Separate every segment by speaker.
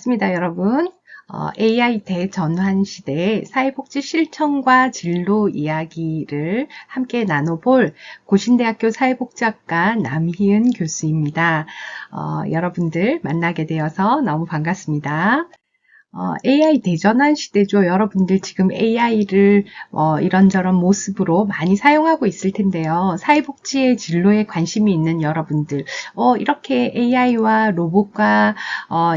Speaker 1: 반갑습니다, 여러분. AI 대전환 시대의 사회복지 실천과 진로 이야기를 함께 나눠볼 고신대학교 사회복지학과 남희은 교수입니다. 여러분들 만나게 되어서 너무 반갑습니다. AI 대전환 시대죠. 여러분들 지금 AI를 이런저런 모습으로 많이 사용하고 있을 텐데요. 사회복지의 진로에 관심이 있는 여러분들, 이렇게 AI와 로봇과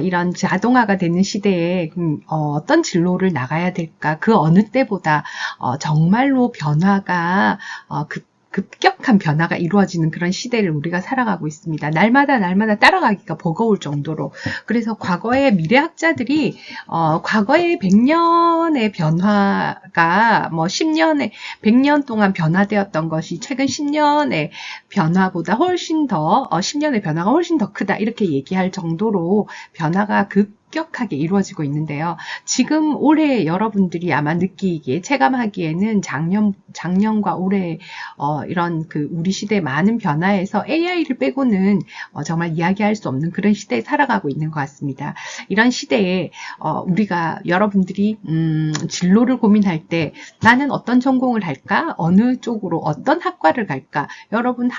Speaker 1: 이런 자동화가 되는 시대에 어떤 진로를 나가야 될까? 그 어느 때보다 정말로 변화가 급격한 변화가 이루어지는 그런 시대를 우리가 살아가고 있습니다. 날마다 따라가기가 버거울 정도로. 그래서 과거의 미래학자들이 과거의 100년의 변화가 100년 동안 변화되었던 것이 최근 10년의 변화보다 훨씬 더 10년의 변화가 훨씬 더 크다 이렇게 얘기할 정도로 변화가 급격하게 이루어지고 있는데요. 지금 올해 여러분들이 아마 느끼기에 체감하기에는 작년과 올해 이런 우리 시대의 많은 변화에서 AI를 빼고는 정말 이야기할 수 없는 그런 시대에 살아가고 있는 것 같습니다. 이런 시대에 우리가 여러분들이 진로를 고민할 때 나는 어떤 전공을 할까? 어느 쪽으로 어떤 학과를 갈까? 여러분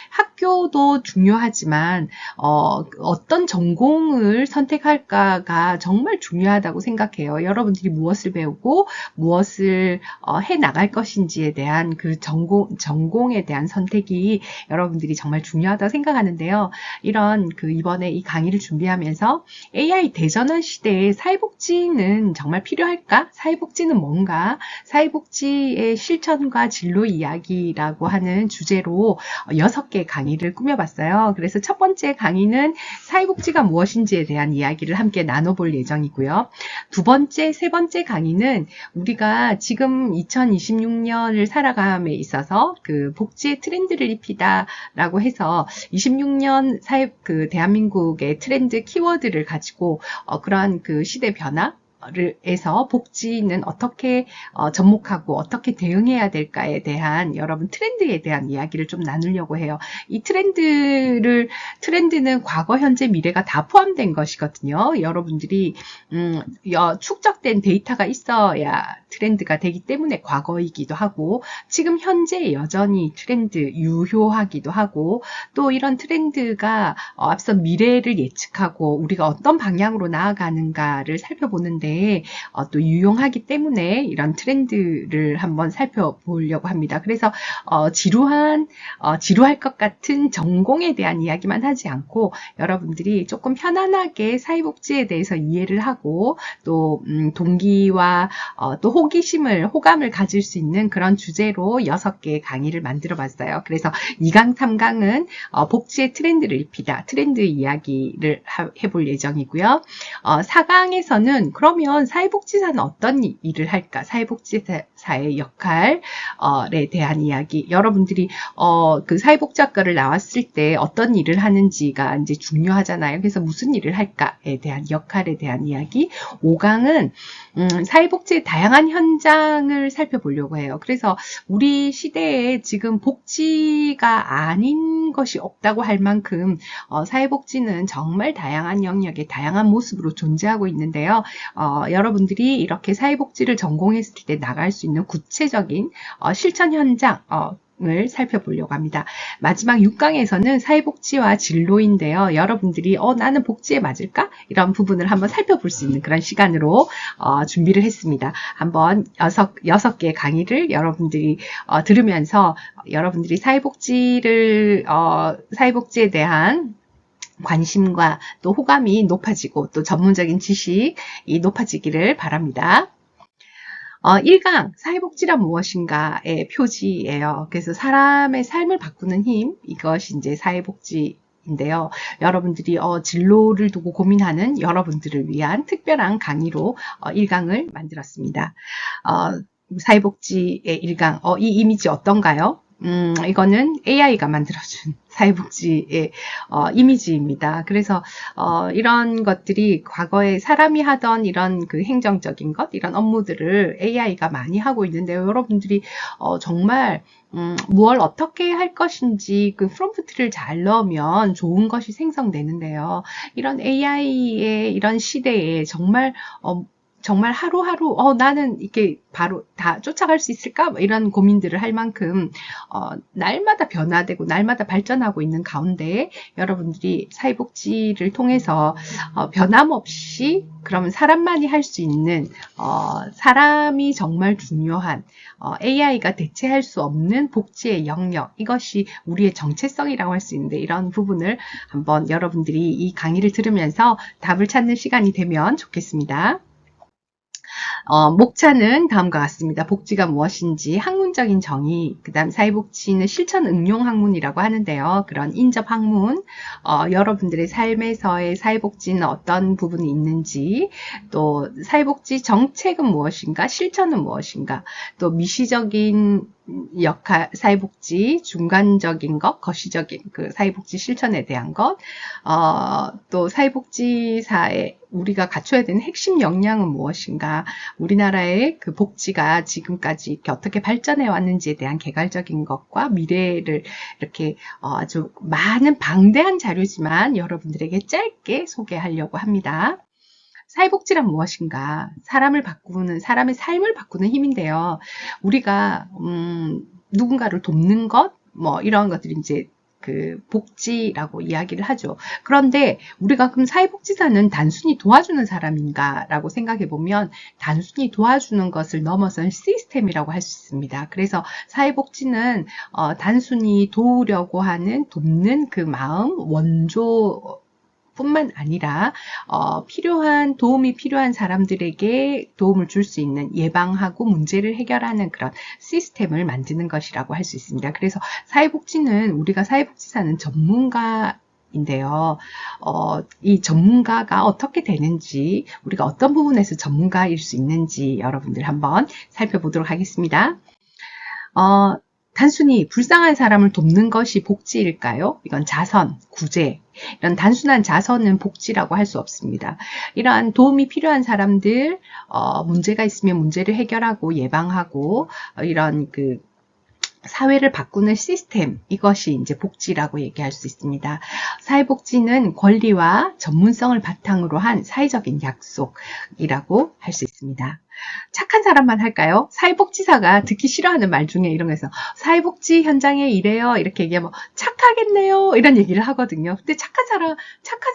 Speaker 1: 학교도 중요하지만 어떤 전공을 선택할까가 정말 중요하다고 생각해요. 여러분들이 무엇을 배우고 무엇을 해 나갈 것인지에 대한 그 전공에 대한 선택이 여러분들이 정말 중요하다고 생각하는데요. 이런 이번에 이 강의를 준비하면서 AI 대전환 시대에 사회복지는 정말 필요할까? 사회복지는 뭔가? 사회복지의 실천과 진로 이야기라고 하는 주제로 6개 강의를 꾸며봤어요. 그래서 첫 번째 강의는 사회복지가 무엇인지에 대한 이야기를 함께 나눠볼 예정이고요. 두 번째, 세 번째 강의는 우리가 지금 2026년을 살아감에 있어서 복지의 트렌드를 입히다라고 해서 26년 대한민국의 트렌드 키워드를 가지고 그러한 시대 변화 에서 복지는 어떻게 접목하고 어떻게 대응해야 될까에 대한 여러분 트렌드에 대한 이야기를 좀 나누려고 해요. 이 트렌드는 과거, 현재, 미래가 다 포함된 것이거든요. 여러분들이 축적된 데이터가 있어야 트렌드가 되기 때문에 과거이기도 하고 지금 현재 여전히 트렌드 유효하기도 하고 또 이런 트렌드가 앞서 미래를 예측하고 우리가 어떤 방향으로 나아가는가를 살펴보는데 또 유용하기 때문에 이런 트렌드를 한번 살펴보려고 합니다. 그래서 지루할 것 같은 전공에 대한 이야기만 하지 않고 여러분들이 조금 편안하게 사회복지에 대해서 이해를 하고 또 동기와 또 호감을 가질 수 있는 그런 주제로 6개의 강의를 만들어 봤어요. 그래서 2강, 3강은 복지의 트렌드를 입히다, 트렌드 이야기를 해볼 예정이고요. 4강에서는 그러면 사회복지사는 어떤 일을 할까? 사회복지사의 역할에 대한 이야기. 여러분들이 사회복지학과를 나왔을 때 어떤 일을 하는지가 이제 중요하잖아요. 그래서 무슨 일을 할까에 대한 역할에 대한 이야기. 5강은 사회복지의 다양한 현장을 살펴보려고 해요. 그래서 우리 시대에 지금 복지가 아닌 것이 없다고 할 만큼 사회복지는 정말 다양한 영역의 다양한 모습으로 존재하고 있는데요. 여러분들이 이렇게 사회복지를 전공했을 때 나갈 수 있는 구체적인 실천 현장을 살펴보려고 합니다. 마지막 6강에서는 사회복지와 진로인데요. 여러분들이 나는 복지에 맞을까? 이런 부분을 한번 살펴볼 수 있는 그런 시간으로 준비를 했습니다. 한번 6개의 강의를 여러분들이 들으면서 여러분들이 사회복지에 대한 관심과 또 호감이 높아지고 또 전문적인 지식이 높아지기를 바랍니다. 1강 사회복지란 무엇인가의 표지예요. 그래서 사람의 삶을 바꾸는 힘, 이것이 이제 사회복지인데요. 여러분들이 진로를 두고 고민하는 여러분들을 위한 특별한 강의로 1강을 만들었습니다. 사회복지의 1강, 이 이미지 어떤가요? 이거는 AI가 만들어준 사회복지의 이미지입니다. 그래서 이런 것들이 과거에 사람이 하던 이런 그 행정적인 것, 이런 업무들을 AI가 많이 하고 있는데요. 여러분들이 정말 무엇을 어떻게 할 것인지 그 프롬프트를 잘 넣으면 좋은 것이 생성되는데요. 이런 AI의 이런 시대에 정말 하루하루 나는 이렇게 바로 다 쫓아갈 수 있을까? 뭐 이런 고민들을 할 만큼 날마다 변화되고 날마다 발전하고 있는 가운데 여러분들이 사회복지를 통해서 변함없이 그러면 사람만이 할 수 있는 사람이 정말 중요한 AI가 대체할 수 없는 복지의 영역, 이것이 우리의 정체성이라고 할 수 있는데, 이런 부분을 한번 여러분들이 이 강의를 들으면서 답을 찾는 시간이 되면 좋겠습니다. 목차는 다음과 같습니다. 복지가 무엇인지 학문적인 정의, 그 다음 사회복지는 실천 응용 학문이라고 하는데요. 그런 인접 학문, 여러분들의 삶에서의 사회복지는 어떤 부분이 있는지, 또 사회복지 정책은 무엇인가, 실천은 무엇인가, 또 미시적인 역할, 사회복지, 중간적인 것, 거시적인 그 사회복지 실천에 대한 것, 또 사회복지사에 우리가 갖춰야 되는 핵심 역량은 무엇인가, 우리나라의 그 복지가 지금까지 어떻게 발전해 왔는지에 대한 개괄적인 것과 미래를 이렇게 아주 많은 방대한 자료지만 여러분들에게 짧게 소개하려고 합니다. 사회복지란 무엇인가? 사람을 바꾸는, 사람의 삶을 바꾸는 힘인데요. 우리가 누군가를 돕는 것, 뭐 이런 것들이 이제 그 복지라고 이야기를 하죠. 그런데 우리가 그럼 사회복지사는 단순히 도와주는 사람인가라고 생각해 보면 단순히 도와주는 것을 넘어선 시스템이라고 할 수 있습니다. 그래서 사회복지는 단순히 도우려고 하는, 돕는 그 마음, 원조 뿐만 아니라 도움이 필요한 사람들에게 도움을 줄 수 있는, 예방하고 문제를 해결하는 그런 시스템을 만드는 것이라고 할 수 있습니다. 그래서 사회복지는, 우리가 사회복지사는 전문가인데요. 이 전문가가 어떻게 되는지, 우리가 어떤 부분에서 전문가일 수 있는지 여러분들 한번 살펴보도록 하겠습니다. 단순히 불쌍한 사람을 돕는 것이 복지일까요? 이건 자선, 구제, 이런 단순한 자선은 복지라고 할 수 없습니다. 이러한 도움이 필요한 사람들, 문제가 있으면 문제를 해결하고 예방하고, 이런 그 사회를 바꾸는 시스템, 이것이 이제 복지라고 얘기할 수 있습니다. 사회복지는 권리와 전문성을 바탕으로 한 사회적인 약속이라고 할 수 있습니다. 착한 사람만 할까요? 사회복지사가 듣기 싫어하는 말 중에 이런 거에서 사회복지 현장에 일해요, 이렇게 얘기하면 착하겠네요, 이런 얘기를 하거든요. 근데 착한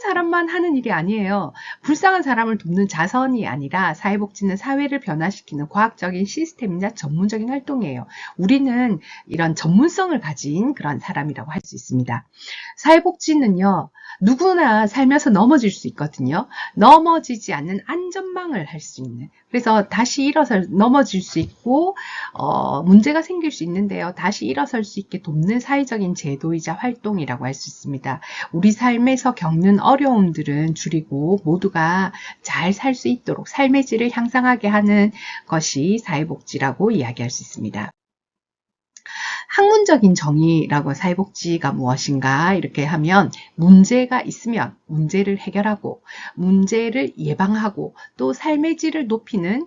Speaker 1: 사람만 하는 일이 아니에요. 불쌍한 사람을 돕는 자선이 아니라 사회복지는 사회를 변화시키는 과학적인 시스템이나 전문적인 활동이에요. 우리는 이런 전문성을 가진 그런 사람이라고 할 수 있습니다. 사회복지는요, 누구나 살면서 넘어질 수 있거든요. 넘어지지 않는 안전망을 할 수 있는, 그래서 다시 넘어질 수 있고 문제가 생길 수 있는데요. 다시 일어설 수 있게 돕는 사회적인 제도이자 활동이라고 할 수 있습니다. 우리 삶에서 겪는 어려움들은 줄이고 모두가 잘 살 수 있도록 삶의 질을 향상하게 하는 것이 사회복지라고 이야기할 수 있습니다. 학문적인 정의라고, 사회복지가 무엇인가 이렇게 하면, 문제가 있으면 문제를 해결하고 문제를 예방하고 또 삶의 질을 높이는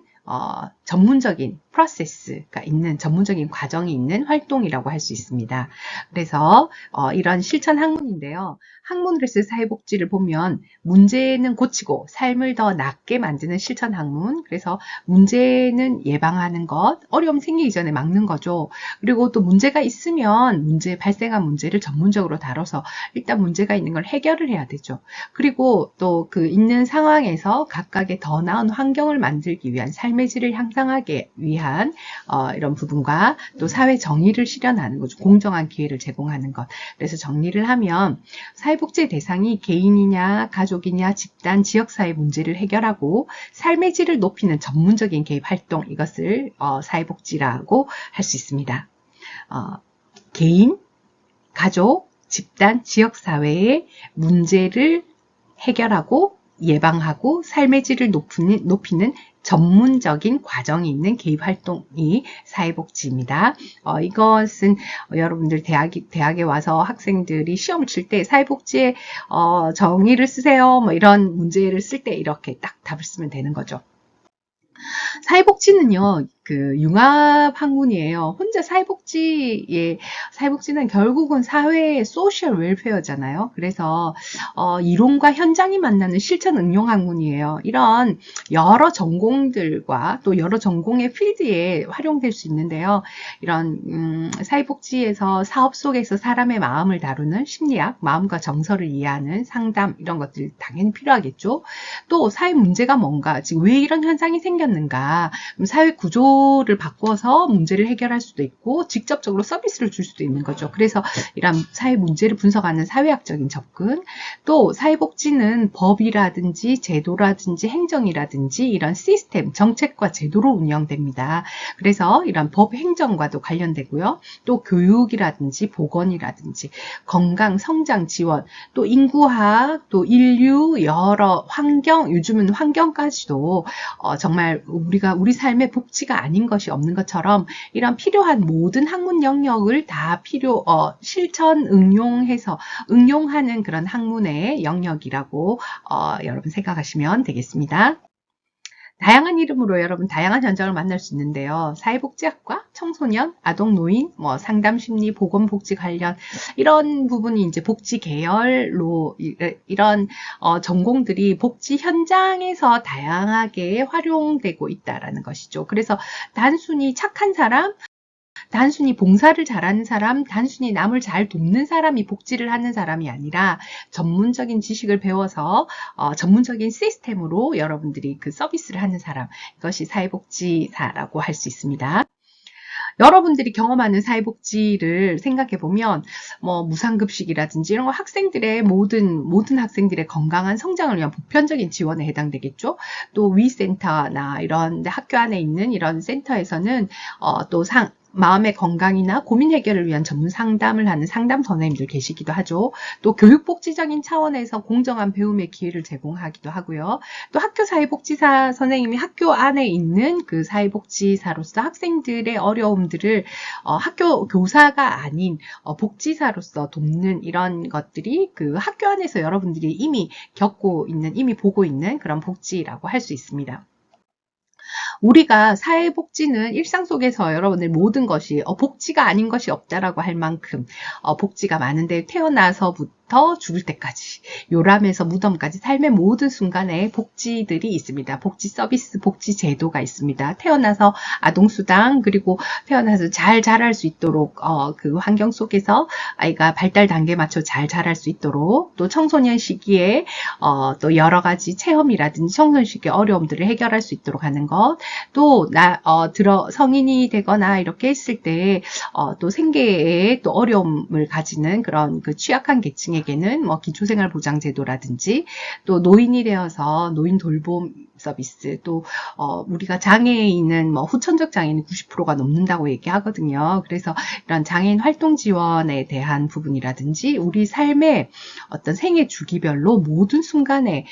Speaker 1: 전문적인 프로세스가 있는, 전문적인 과정이 있는 활동이라고 할 수 있습니다. 그래서 이런 실천 학문인데요. 학문으로서 사회복지를 보면 문제는 고치고 삶을 더 낫게 만드는 실천 학문, 그래서 문제는 예방하는 것, 어려움 생기기 전에 막는 거죠. 그리고 또 문제가 있으면 발생한 문제를 전문적으로 다뤄서 일단 문제가 있는 걸 해결을 해야 되죠. 그리고 또 그 있는 상황에서 각각의 더 나은 환경을 만들기 위한, 삶의 질을 향상하기 위한 이런 부분과 또 사회 정의를 실현하는 거죠. 공정한 기회를 제공하는 것. 그래서 정리를 하면 사회복지의 대상이 개인이냐 가족이냐 집단 지역사회 문제를 해결하고 삶의 질을 높이는 전문적인 개입 활동, 이것을 사회복지라고 할 수 있습니다. 개인, 가족, 집단, 지역사회의 문제를 해결하고 예방하고 삶의 질을 높이는 전문적인 과정이 있는 개입 활동이 사회복지입니다. 이것은 여러분들 대학에 와서 학생들이 시험을 칠 때 사회복지에 정의를 쓰세요. 뭐 이런 문제를 쓸 때 이렇게 딱 답을 쓰면 되는 거죠. 사회복지는요, 융합 학문이에요. 혼자 사회복지는 결국은 사회의 소셜 웰페어잖아요. 그래서, 이론과 현장이 만나는 실천 응용 학문이에요. 이런 여러 전공들과 또 여러 전공의 필드에 활용될 수 있는데요. 이런, 사회복지에서 사업 속에서 사람의 마음을 다루는 심리학, 마음과 정서를 이해하는 상담, 이런 것들 당연히 필요하겠죠. 또 사회 문제가 뭔가, 지금 왜 이런 현상이 생겼는가, 사회 구조를 바꿔서 문제를 해결할 수도 있고 직접적으로 서비스를 줄 수도 있는 거죠. 그래서 이런 사회 문제를 분석하는 사회학적인 접근, 또 사회복지는 법이라든지 제도라든지 행정이라든지 이런 시스템, 정책과 제도로 운영됩니다. 그래서 이런 법 행정과도 관련되고요. 또 교육이라든지 보건이라든지 건강, 성장 지원, 또 인구학, 또 인류, 여러 환경, 요즘은 환경까지도 정말 우리 삶의 복지가 아닌 것이 없는 것처럼 이런 필요한 모든 학문 영역을 다 실천 응용하는 그런 학문의 영역이라고 여러분 생각하시면 되겠습니다. 다양한 이름으로 여러분 다양한 현장을 만날 수 있는데요. 사회복지학과, 청소년, 아동, 노인, 상담심리, 보건복지 관련 이런 부분이 이제 복지 계열로 이런 전공들이 복지 현장에서 다양하게 활용되고 있다라는 것이죠. 그래서 단순히 착한 사람, 단순히 봉사를 잘하는 사람, 단순히 남을 잘 돕는 사람이 복지를 하는 사람이 아니라 전문적인 지식을 배워서 전문적인 시스템으로 여러분들이 그 서비스를 하는 사람, 이것이 사회복지사라고 할 수 있습니다. 여러분들이 경험하는 사회복지를 생각해보면 무상급식이라든지 이런 거 학생들의 모든 학생들의 건강한 성장을 위한 보편적인 지원에 해당되겠죠. 또 위센터나 이런 학교 안에 있는 이런 센터에서는 또 마음의 건강이나 고민 해결을 위한 전문 상담을 하는 상담 선생님들 계시기도 하죠. 또 교육복지적인 차원에서 공정한 배움의 기회를 제공하기도 하고요. 또 학교 사회복지사 선생님이 학교 안에 있는 그 사회복지사로서 학생들의 어려움들을 학교 교사가 아닌 복지사로서 돕는 이런 것들이 그 학교 안에서 여러분들이 이미 이미 보고 있는 그런 복지라고 할 수 있습니다. 우리가 사회복지는 일상 속에서 여러분들 모든 것이 복지가 아닌 것이 없다라고 할 만큼 복지가 많은데 태어나서부터 죽을 때까지 요람에서 무덤까지 삶의 모든 순간에 복지들이 있습니다. 복지 서비스, 복지 제도가 있습니다. 태어나서 아동수당, 그리고 태어나서 잘 자랄 수 있도록 그 환경 속에서 아이가 발달 단계에 맞춰 잘 자랄 수 있도록, 또 청소년 시기에 또 여러 가지 체험이라든지 청소년 시기의 어려움들을 해결할 수 있도록 하는 것, 또 성인이 되거나 이렇게 했을 때 또 생계에 또 어려움을 가지는 그런 그 취약한 계층에게는 기초생활보장제도라든지, 또 노인이 되어서 노인 돌봄 서비스, 또 우리가 장애인은 후천적 장애인이 90%가 넘는다고 얘기하거든요. 그래서 이런 장애인 활동 지원에 대한 부분이라든지 우리 삶의 어떤 생애 주기별로 모든 순간에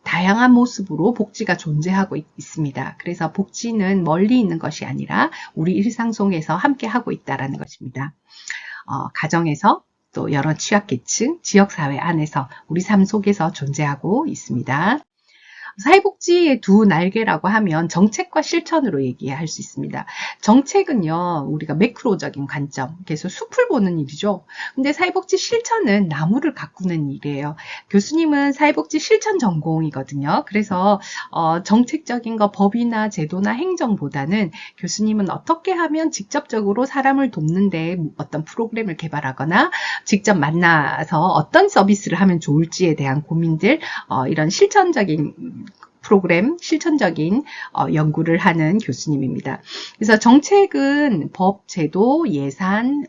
Speaker 1: 다양한 모습으로 복지가 존재하고 있습니다. 그래서 복지는 멀리 있는 것이 아니라 우리 일상 속에서 함께 하고 있다는 것입니다. 가정에서, 또 여러 취약계층, 지역사회 안에서 우리 삶 속에서 존재하고 있습니다. 사회복지의 두 날개라고 하면 정책과 실천으로 얘기할 수 있습니다. 정책은요, 우리가 매크로적인 관점, 그래서 숲을 보는 일이죠. 근데 사회복지 실천은 나무를 가꾸는 일이에요. 교수님은 사회복지 실천 전공이거든요. 그래서 정책적인 거 법이나 제도나 행정보다는 교수님은 어떻게 하면 직접적으로 사람을 돕는데 어떤 프로그램을 개발하거나 직접 만나서 어떤 서비스를 하면 좋을지에 대한 고민들, 이런 실천적인 프로그램, 실천적인 연구를 하는 교수님입니다. 그래서 정책은 법, 제도, 예산,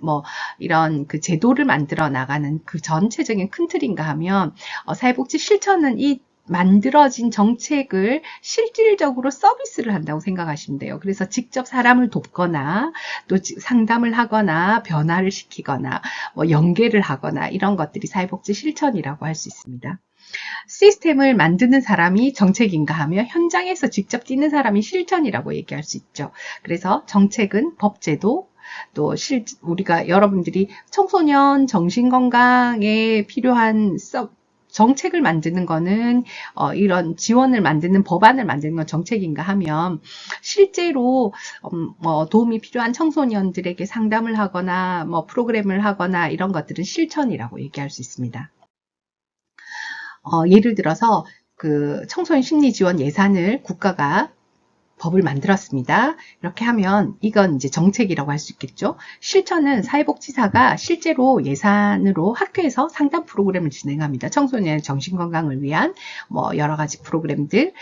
Speaker 1: 이런 그 제도를 만들어 나가는 그 전체적인 큰 틀인가 하면, 사회복지 실천은 이 만들어진 정책을 실질적으로 서비스를 한다고 생각하시면 돼요. 그래서 직접 사람을 돕거나 또 상담을 하거나 변화를 시키거나 연계를 하거나 이런 것들이 사회복지 실천이라고 할 수 있습니다. 시스템을 만드는 사람이 정책인가 하며 현장에서 직접 뛰는 사람이 실천이라고 얘기할 수 있죠. 그래서 정책은 법제도, 또 우리가 여러분들이 청소년 정신건강에 필요한 정책을 만드는 거는 이런 지원을 만드는 법안을 만드는 건 정책인가 하면 실제로 도움이 필요한 청소년들에게 상담을 하거나 뭐 프로그램을 하거나 이런 것들은 실천이라고 얘기할 수 있습니다. 예를 들어서 그 청소년 심리 지원 예산을 국가가 법을 만들었습니다. 이렇게 하면 이건 이제 정책이라고 할 수 있겠죠. 실천은 사회복지사가 실제로 예산으로 학교에서 상담 프로그램을 진행합니다. 청소년의 정신건강을 위한 뭐 여러 가지 프로그램들을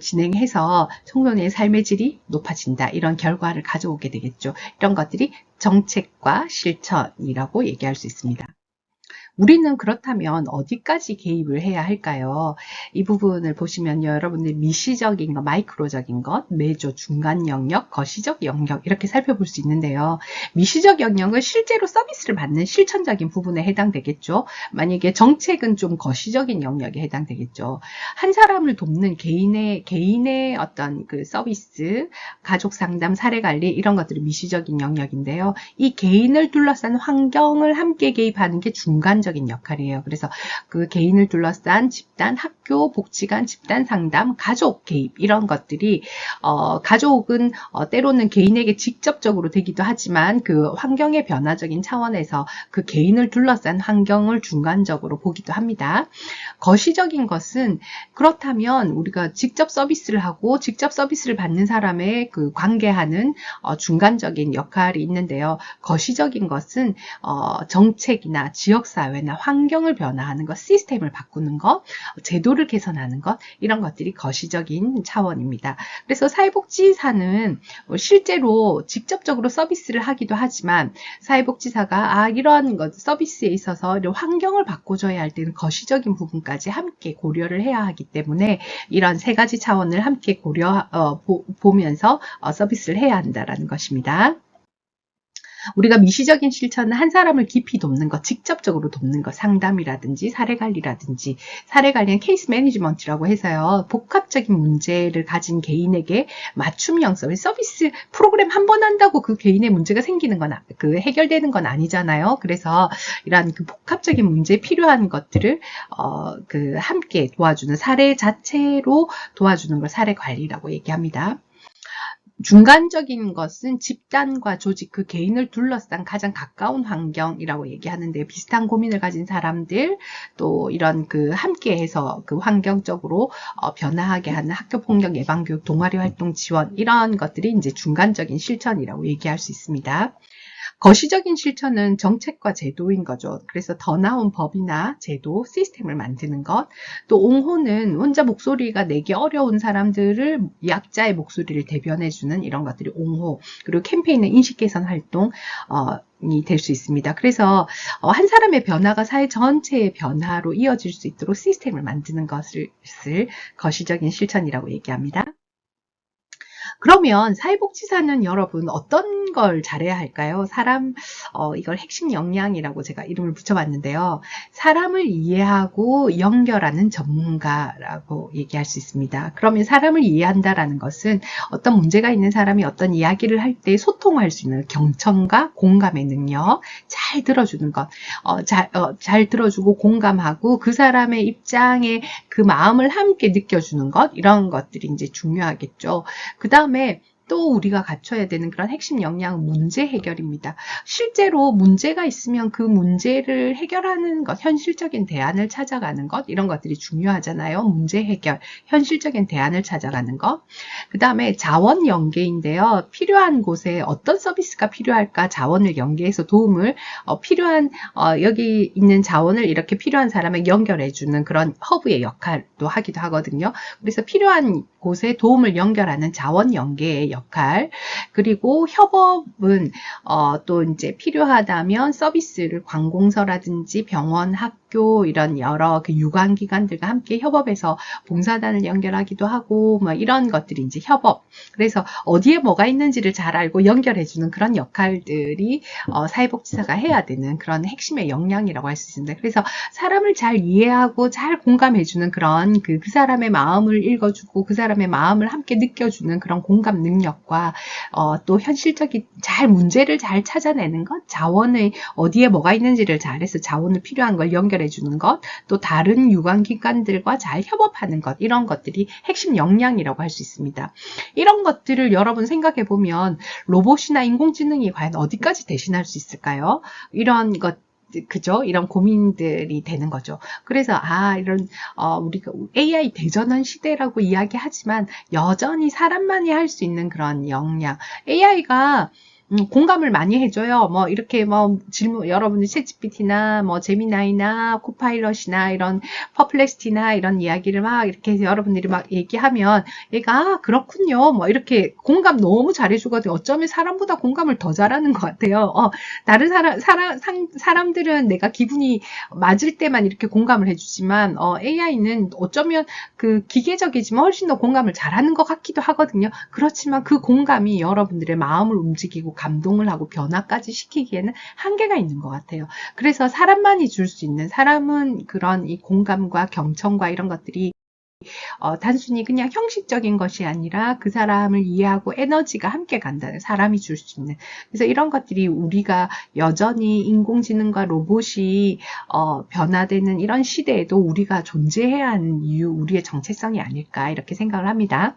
Speaker 1: 진행해서 청소년의 삶의 질이 높아진다. 이런 결과를 가져오게 되겠죠. 이런 것들이 정책과 실천이라고 얘기할 수 있습니다. 우리는 그렇다면 어디까지 개입을 해야 할까요? 이 부분을 보시면요. 여러분들 미시적인 것, 마이크로적인 것, 메조, 중간 영역, 거시적 영역 이렇게 살펴볼 수 있는데요. 미시적 영역은 실제로 서비스를 받는 실천적인 부분에 해당되겠죠. 만약에 정책은 좀 거시적인 영역에 해당되겠죠. 한 사람을 돕는 개인의 어떤 그 서비스, 가족 상담, 사례 관리 이런 것들이 미시적인 영역인데요. 이 개인을 둘러싼 환경을 함께 개입하는 게 중간적인 역할이에요. 그래서 그 개인을 둘러싼 집단, 학교, 복지관, 집단 상담, 가족 개입 이런 것들이 가족은 때로는 개인에게 직접적으로 되기도 하지만 그 환경의 변화적인 차원에서 그 개인을 둘러싼 환경을 중간적으로 보기도 합니다. 거시적인 것은 그렇다면 우리가 직접 서비스를 하고 직접 서비스를 받는 사람의 그 관계하는 중간적인 역할이 있는데요. 거시적인 것은 정책이나 지역사회나 환경을 변화하는 것, 시스템을 바꾸는 것, 제도를 개선하는 것 이런 것들이 거시적인 차원입니다. 그래서 사회복지사는 실제로 직접적으로 서비스를 하기도 하지만 사회복지사가 이러한 것, 서비스에 있어서 이런 환경을 바꿔줘야 할 때는 거시적인 부분까지 함께 고려를 해야 하기 때문에 이런 세 가지 차원을 함께 보면서 서비스를 해야 한다는 것입니다. 우리가 미시적인 실천은 한 사람을 깊이 돕는 것, 직접적으로 돕는 것, 상담이라든지 사례관리라든지, 사례관리는 케이스 매니지먼트라고 해서요. 복합적인 문제를 가진 개인에게 맞춤형 서비스 프로그램 한 번 한다고 그 개인의 문제가 생기는 건, 해결되는 건 아니잖아요. 그래서 이러한 그 복합적인 문제에 필요한 것들을 함께 도와주는 사례 자체로 도와주는 걸 사례관리라고 얘기합니다. 중간적인 것은 집단과 조직, 그 개인을 둘러싼 가장 가까운 환경이라고 얘기하는데 비슷한 고민을 가진 사람들 또 이런 그 함께해서 그 환경적으로 변화하게 하는 학교 폭력 예방 교육, 동아리 활동 지원 이런 것들이 이제 중간적인 실천이라고 얘기할 수 있습니다. 거시적인 실천은 정책과 제도인 거죠. 그래서 더 나은 법이나 제도, 시스템을 만드는 것. 또 옹호는 혼자 목소리가 내기 어려운 사람들을 약자의 목소리를 대변해주는 이런 것들이 옹호. 그리고 캠페인은 인식 개선 활동. 이 될 수 있습니다. 그래서 한 사람의 변화가 사회 전체의 변화로 이어질 수 있도록 시스템을 만드는 것을 거시적인 실천이라고 얘기합니다. 그러면 사회복지사는 여러분 어떤 걸 잘해야 할까요? 이걸 핵심 역량이라고 제가 이름을 붙여봤는데요. 사람을 이해하고 연결하는 전문가라고 얘기할 수 있습니다. 그러면 사람을 이해한다라는 것은 어떤 문제가 있는 사람이 어떤 이야기를 할 때 소통할 수 있는 경청과 공감의 능력, 잘 들어주는 것, 잘 들어주고 공감하고 그 사람의 입장에 그 마음을 함께 느껴주는 것, 이런 것들이 이제 중요하겠죠. 그 다음에 또 우리가 갖춰야 되는 그런 핵심 역량은 문제 해결입니다. 실제로 문제가 있으면 그 문제를 해결하는 것, 현실적인 대안을 찾아가는 것, 이런 것들이 중요하잖아요. 문제 해결, 현실적인 대안을 찾아가는 것. 그 다음에 자원 연계인데요. 필요한 곳에 어떤 서비스가 필요할까 자원을 연계해서 도움을 여기 있는 자원을 이렇게 필요한 사람에게 연결해주는 그런 허브의 역할도 하기도 하거든요. 그래서 필요한 곳에 도움을 연결하는 자원 연계의 역할, 그리고 협업은 또 이제 필요하다면 서비스를 관공서라든지 병원, 학교 이런 여러 그 유관기관들과 함께 협업해서 봉사단을 연결하기도 하고 뭐 이런 것들이 이제 협업. 그래서 어디에 뭐가 있는지를 잘 알고 연결해주는 그런 역할들이 사회복지사가 해야 되는 그런 핵심의 역량이라고 할 수 있습니다. 그래서 사람을 잘 이해하고 잘 공감해주는 그런 그 사람의 마음을 읽어주고 그 사람의 마음을 함께 느껴주는 그런 공감 능력과 또 현실적인 잘 문제를 잘 찾아내는 것, 자원의 어디에 뭐가 있는지를 잘해서 자원을 필요한 걸 연결해 주는 것, 또 다른 유관기관들과 잘 협업하는 것, 이런 것들이 핵심 역량이라고 할 수 있습니다. 이런 것들을 여러분 생각해 보면 로봇이나 인공지능이 과연 어디까지 대신할 수 있을까요? 이런 것 그죠? 이런 고민들이 되는 거죠. 그래서 이런 우리가 AI 대전환 시대라고 이야기하지만 여전히 사람만이 할 수 있는 그런 역량. AI가 공감을 많이 해줘요. 뭐 이렇게 뭐 질문 여러분들 챗GPT나 뭐 제미나이나 코파일럿이나 이런 퍼플렉시티나 이런 이야기를 막 이렇게 해서 여러분들이 막 얘기하면 얘가 그렇군요. 뭐 이렇게 공감 너무 잘해주거든요. 어쩌면 사람보다 공감을 더 잘하는 것 같아요. 다른 사람들은 내가 기분이 맞을 때만 이렇게 공감을 해주지만 AI는 어쩌면 그 기계적이지만 훨씬 더 공감을 잘하는 것 같기도 하거든요. 그렇지만 그 공감이 여러분들의 마음을 움직이고 감동을 하고 변화까지 시키기에는 한계가 있는 것 같아요. 그래서 사람만이 줄 수 있는 사람은 그런 이 공감과 경청과 이런 것들이 단순히 그냥 형식적인 것이 아니라 그 사람을 이해하고 에너지가 함께 간다는 사람이 줄 수 있는 그래서 이런 것들이 우리가 여전히 인공지능과 로봇이 변화되는 이런 시대에도 우리가 존재해야 하는 이유 우리의 정체성이 아닐까 이렇게 생각을 합니다.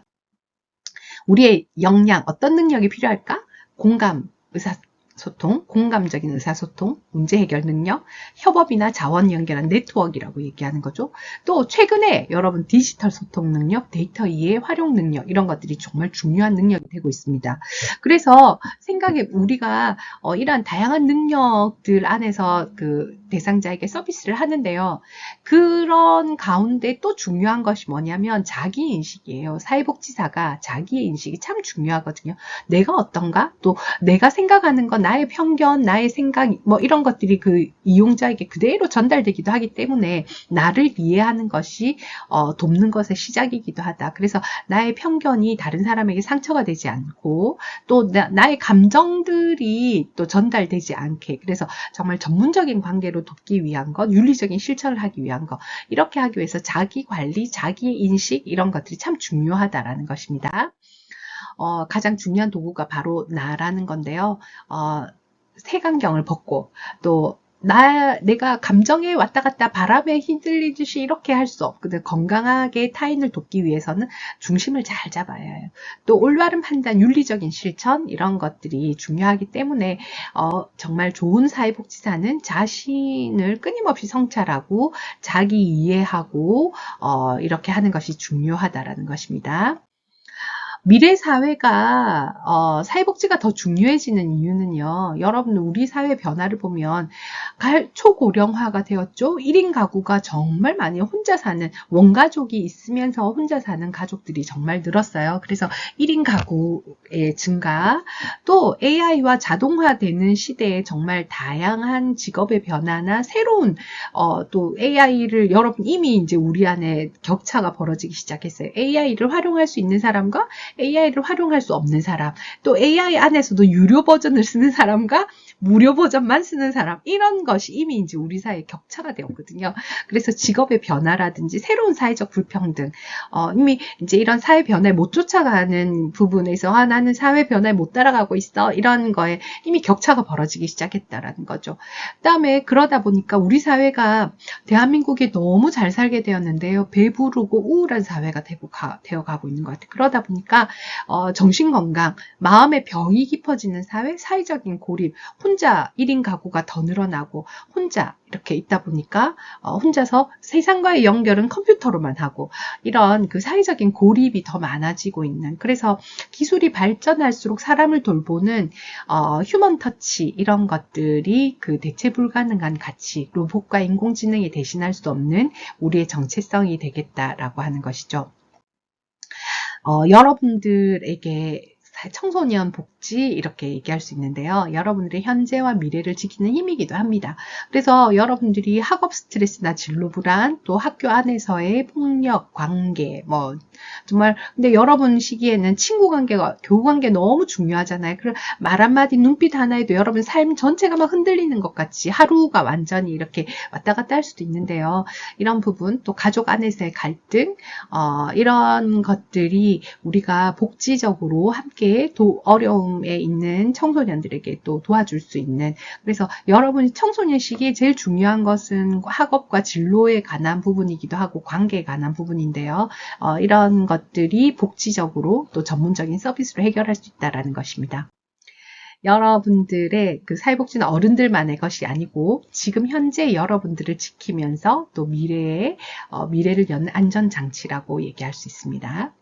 Speaker 1: 우리의 역량 어떤 능력이 필요할까? 공감, 의사소통, 공감적인 의사소통, 문제 해결 능력, 협업이나 자원 연결한 네트워크라고 얘기하는 거죠. 또 최근에 여러분 디지털 소통 능력, 데이터 이해 활용 능력 이런 것들이 정말 중요한 능력이 되고 있습니다. 그래서 생각에 우리가 이러한 다양한 능력들 안에서 그 대상자에게 서비스를 하는데요. 그런 가운데 또 중요한 것이 뭐냐면 자기인식이에요. 사회복지사가 자기의 인식이 참 중요하거든요. 내가 어떤가? 또 내가 생각하는 건 나의 편견, 나의 생각 뭐 이런 것들이 그 이용자에게 그대로 전달되기도 하기 때문에 나를 이해하는 것이 돕는 것의 시작이기도 하다. 그래서 나의 편견이 다른 사람에게 상처가 되지 않고 또 나의 감정들이 또 전달되지 않게 그래서 정말 전문적인 관계로 돕기 위한 것, 윤리적인 실천을 하기 위한 것 이렇게 하기 위해서 자기 관리, 자기 인식 이런 것들이 참 중요하다라는 것입니다. 가장 중요한 도구가 바로 나라는 건데요. 색안경을 벗고 또 내가 감정에 왔다 갔다 바람에 휘둘리듯이 이렇게 할 수 없거든. 건강하게 타인을 돕기 위해서는 중심을 잘 잡아야 해요. 또 올바른 판단, 윤리적인 실천 이런 것들이 중요하기 때문에 정말 좋은 사회복지사는 자신을 끊임없이 성찰하고 자기 이해하고 이렇게 하는 것이 중요하다라는 것입니다. 미래 사회가 사회복지가 더 중요해지는 이유는요. 여러분 우리 사회 변화를 보면 초고령화가 되었죠. 1인 가구가 정말 많이 혼자 사는 원가족이 있으면서 혼자 사는 가족들이 정말 늘었어요. 그래서 1인 가구의 증가 또 AI와 자동화되는 시대에 정말 다양한 직업의 변화나 새로운 또 AI를 여러분 이미 이제 우리 안에 격차가 벌어지기 시작했어요. AI를 활용할 수 있는 사람과 AI를 활용할 수 없는 사람, 또 AI 안에서도 유료 버전을 쓰는 사람과 무료 버전만 쓰는 사람, 이런 것이 이미 이제 우리 사회에 격차가 되었거든요. 그래서 직업의 변화라든지 새로운 사회적 불평등, 이미 이제 이런 사회 변화에 못 쫓아가는 부분에서 나는 사회 변화에 못 따라가고 있어. 이런 거에 이미 격차가 벌어지기 시작했다라는 거죠. 그다음에 그러다 보니까 우리 사회가 대한민국이 너무 잘 살게 되었는데요. 배부르고 우울한 사회가 되어가고 있는 것 같아요. 그러다 보니까 정신건강, 마음의 병이 깊어지는 사회, 사회적인 고립, 혼자 1인 가구가 더 늘어나고 혼자 이렇게 있다 보니까 혼자서 세상과의 연결은 컴퓨터로만 하고 이런 그 사회적인 고립이 더 많아지고 있는 그래서 기술이 발전할수록 사람을 돌보는 휴먼 터치 이런 것들이 그 대체 불가능한 가치 로봇과 인공지능이 대신할 수 없는 우리의 정체성이 되겠다라고 하는 것이죠. 여러분들에게 청소년 복지 이렇게 얘기할 수 있는데요. 여러분들의 현재와 미래를 지키는 힘이기도 합니다. 그래서 여러분들이 학업 스트레스나 진로 불안, 또 학교 안에서의 폭력, 관계, 뭐 정말 근데 여러분 시기에는 친구 관계가, 교우 관계 너무 중요하잖아요. 그럼 말 한마디, 눈빛 하나에도 여러분 삶 전체가 막 흔들리는 것 같이 하루가 완전히 이렇게 왔다 갔다 할 수도 있는데요. 이런 부분, 또 가족 안에서의 갈등, 이런 것들이 우리가 복지적으로 함께 어려움에 있는 청소년들에게 또 도와줄 수 있는, 그래서 여러분이 청소년 시기에 제일 중요한 것은 학업과 진로에 관한 부분이기도 하고 관계에 관한 부분인데요. 이런 것들이 복지적으로 또 전문적인 서비스로 해결할 수 있다는 것입니다. 여러분들의 그 사회복지는 어른들만의 것이 아니고 지금 현재 여러분들을 지키면서 또 미래를 여는 안전장치라고 얘기할 수 있습니다.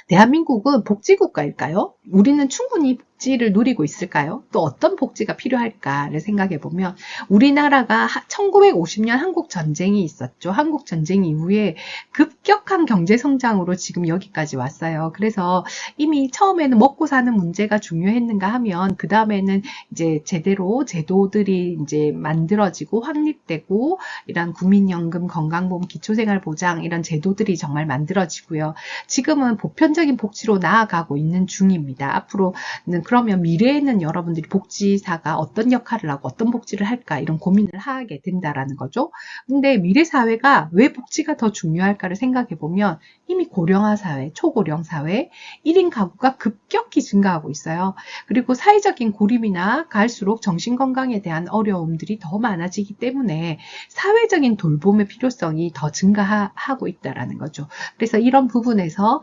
Speaker 1: 대한민국은 복지국가일까요? 우리는 충분히 복지를 누리고 있을까요? 또 어떤 복지가 필요할까를 생각해 보면 우리나라가 1950년 한국 전쟁이 있었죠. 한국 전쟁 이후에 급격한 경제 성장으로 지금 여기까지 왔어요. 그래서 이미 처음에는 먹고 사는 문제가 중요했는가 하면 그 다음에는 이제 제대로 제도들이 이제 만들어지고 확립되고 이런 국민연금, 건강보험, 기초생활보장 이런 제도들이 정말 만들어지고요. 지금은 보편적인 복지로 나아가고 있는 중입니다. 앞으로는 그러면 미래에는 여러분들이 복지사가 어떤 역할을 하고 어떤 복지를 할까 이런 고민을 하게 된다라는 거죠. 근데 미래 사회가 왜 복지가 더 중요할까를 생각해 보면 이미 고령화 사회, 초고령 사회, 1인 가구가 급격히 증가하고 있어요. 그리고 사회적인 고립이나 갈수록 정신건강에 대한 어려움들이 더 많아지기 때문에 사회적인 돌봄의 필요성이 더 증가하고 있다라는 거죠. 그래서 이런 부분에서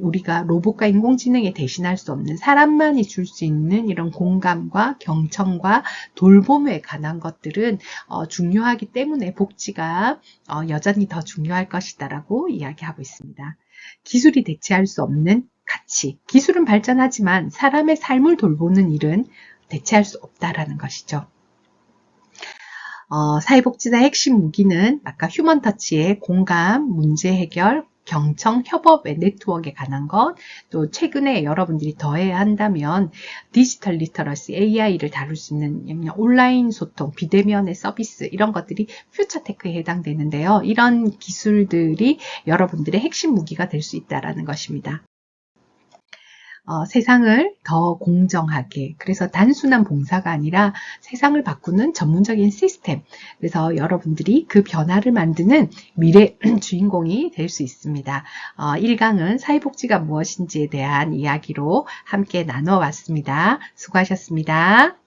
Speaker 1: 우리가 로봇과 인공지능에 대신할 수 없는 사람만이 줄 수 있는 이런 공감과 경청과 돌봄에 관한 것들은 중요하기 때문에 복지가 여전히 더 중요할 것이다라고 이야기하고 있습니다. 기술이 대체할 수 없는 가치. 기술은 발전하지만 사람의 삶을 돌보는 일은 대체할 수 없다라는 것이죠. 사회복지사의 핵심 무기는 아까 휴먼 터치의 공감, 문제 해결, 경청, 협업의 네트워크에 관한 것, 또 최근에 여러분들이 더해야 한다면 디지털 리터러시, AI를 다룰 수 있는 온라인 소통, 비대면의 서비스 이런 것들이 퓨처테크에 해당되는데요. 이런 기술들이 여러분들의 핵심 무기가 될 수 있다는 것입니다. 세상을 더 공정하게, 그래서 단순한 봉사가 아니라 세상을 바꾸는 전문적인 시스템, 그래서 여러분들이 그 변화를 만드는 미래 주인공이 될 수 있습니다. 1강은 사회복지가 무엇인지에 대한 이야기로 함께 나눠왔습니다. 수고하셨습니다.